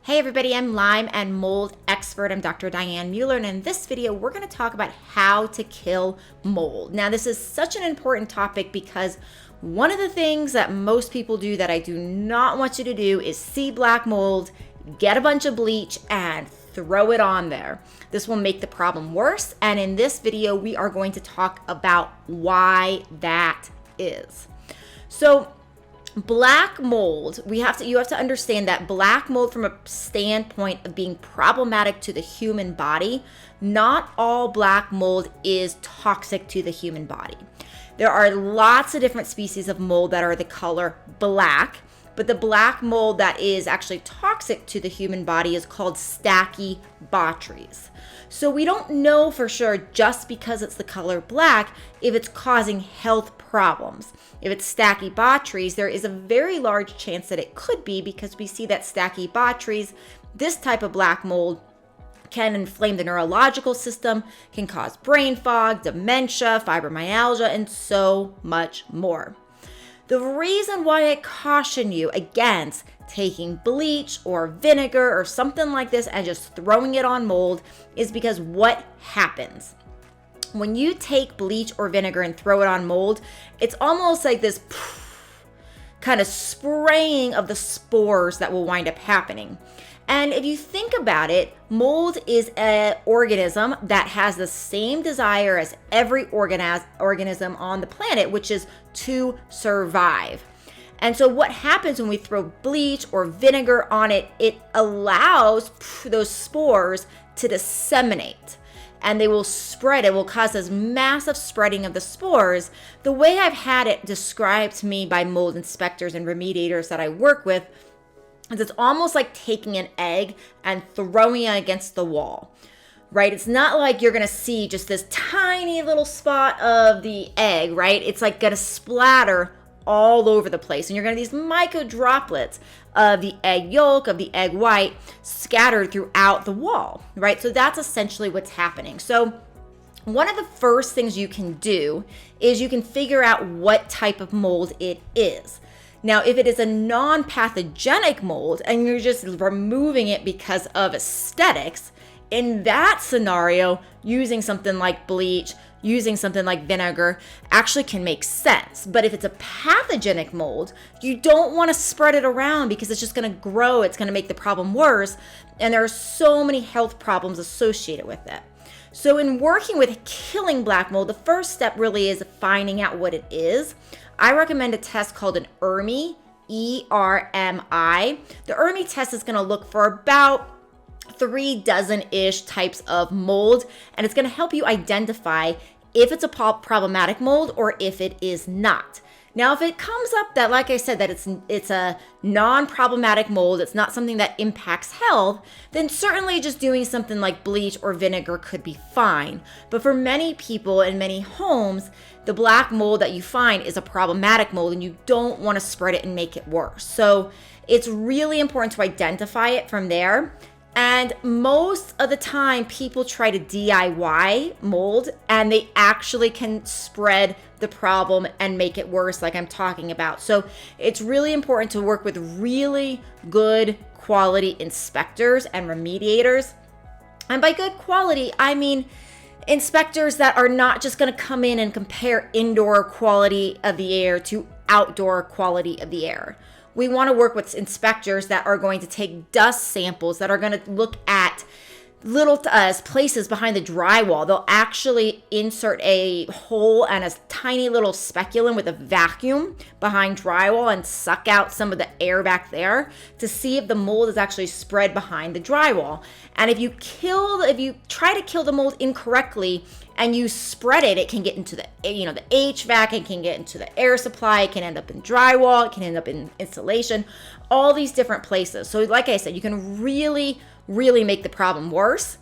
Hey everybody, I'm Lyme and mold expert. I'm Dr. Diane Mueller, and in this video, we're going to talk about how to kill mold. Now, this is such an important topic because one of the things that most people do that I do not want you to do is see black mold, get a bunch of bleach, and throw it on there. This will make the problem worse, and in this video, we are going to talk about why that is. So, black mold, you have to understand that black mold from a standpoint of being problematic to the human body, not all black mold is toxic to the human body. There are lots of different species of mold that are the color black, but the black mold that is actually toxic to the human body is called Stachybotrys. So we don't know for sure, just because it's the color black, if it's causing health problems. If it's Stachybotrys, there is a very large chance that it could be, because we see that Stachybotrys, this type of black mold, can inflame the neurological system, can cause brain fog, dementia, fibromyalgia, and so much more. The reason why I caution you against taking bleach or vinegar or something like this and just throwing it on mold is because what happens? When you take bleach or vinegar and throw it on mold, it's almost like this kind of spraying of the spores that will wind up happening. And if you think about it, mold is an organism that has the same desire as every organism on the planet, which is to survive. And so what happens when we throw bleach or vinegar on it, it allows those spores to disseminate. And they will spread. It will cause this massive spreading of the spores. The way I've had it described to me by mold inspectors and remediators that I work with is it's almost like taking an egg and throwing it against the wall, right? It's not like you're going to see just this tiny little spot of the egg, right? It's like going to splatter all over the place. And you're going to have these micro droplets of the egg yolk, of the egg white, scattered throughout the wall, right? So that's essentially what's happening. So one of the first things you can do is you can figure out what type of mold it is. Now, if it is a non-pathogenic mold and you're just removing it because of aesthetics, in that scenario, using something like bleach, using something like vinegar actually can make sense. But if it's a pathogenic mold, you don't want to spread it around because it's just going to grow. It's going to make the problem worse. And there are so many health problems associated with it. So in working with killing black mold, the first step really is finding out what it is. I recommend a test called an ERMI, E-R-M-I. The ERMI test is going to look for about 3 dozen-ish types of mold, and it's going to help you identify if it's a problematic mold or if it is not. Now, if it comes up that, like I said, that it's a non-problematic mold, it's not something that impacts health, then certainly just doing something like bleach or vinegar could be fine. But for many people in many homes, the black mold that you find is a problematic mold, and you don't want to spread it and make it worse. So it's really important to identify it from there. And most of the time, people try to DIY mold, and they actually can spread the problem and make it worse, like I'm talking about. So it's really important to work with really good quality inspectors and remediators. And by good quality, I mean inspectors that are not just going to come in and compare indoor quality of the air to outdoor quality of the air. We want to work with inspectors that are going to take dust samples, that are going to look at little places behind the drywall. They'll actually insert a hole and a tiny little speculum with a vacuum behind drywall and suck out some of the air back there to see if the mold is actually spread behind the drywall. And if you try to kill the mold incorrectly and you spread it, it can get into the HVAC, it can get into the air supply, it can end up in drywall, it can end up in insulation, all these different places. So like I said, you can really make the problem worse.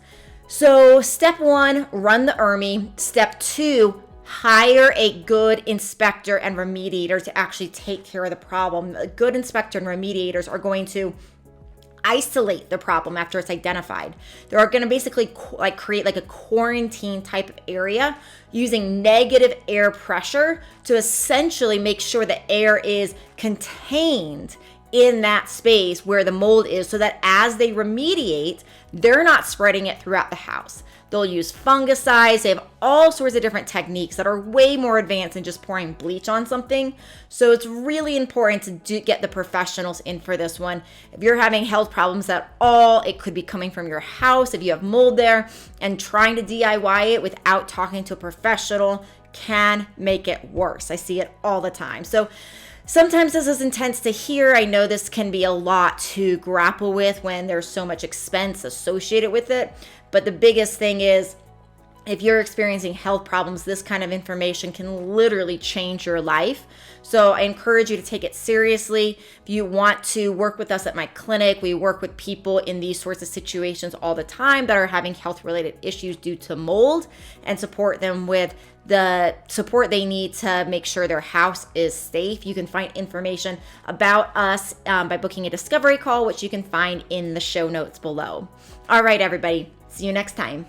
So step 1, run the ERMI. Step 2, hire a good inspector and remediator to actually take care of the problem. A good inspector and remediators are going to isolate the problem after it's identified. They're going to basically create like a quarantine type of area using negative air pressure to essentially make sure the air is contained in that space where the mold is, so that as they remediate, they're not spreading it throughout the house. They'll use fungicides. They have all sorts of different techniques that are way more advanced than just pouring bleach on something. So it's really important to get the professionals in for this one. If you're having health problems at all, it could be coming from your house. If you have mold there, and trying to DIY it without talking to a professional can make it worse. I see it all the time. So sometimes this is intense to hear. I know this can be a lot to grapple with when there's so much expense associated with it. But the biggest thing is, if you're experiencing health problems, this kind of information can literally change your life. So I encourage you to take it seriously. If you want to work with us at my clinic, we work with people in these sorts of situations all the time that are having health-related issues due to mold, and support them with the support they need to make sure their house is safe. You can find information about us by booking a discovery call, which you can find in the show notes below. All right, everybody. See you next time.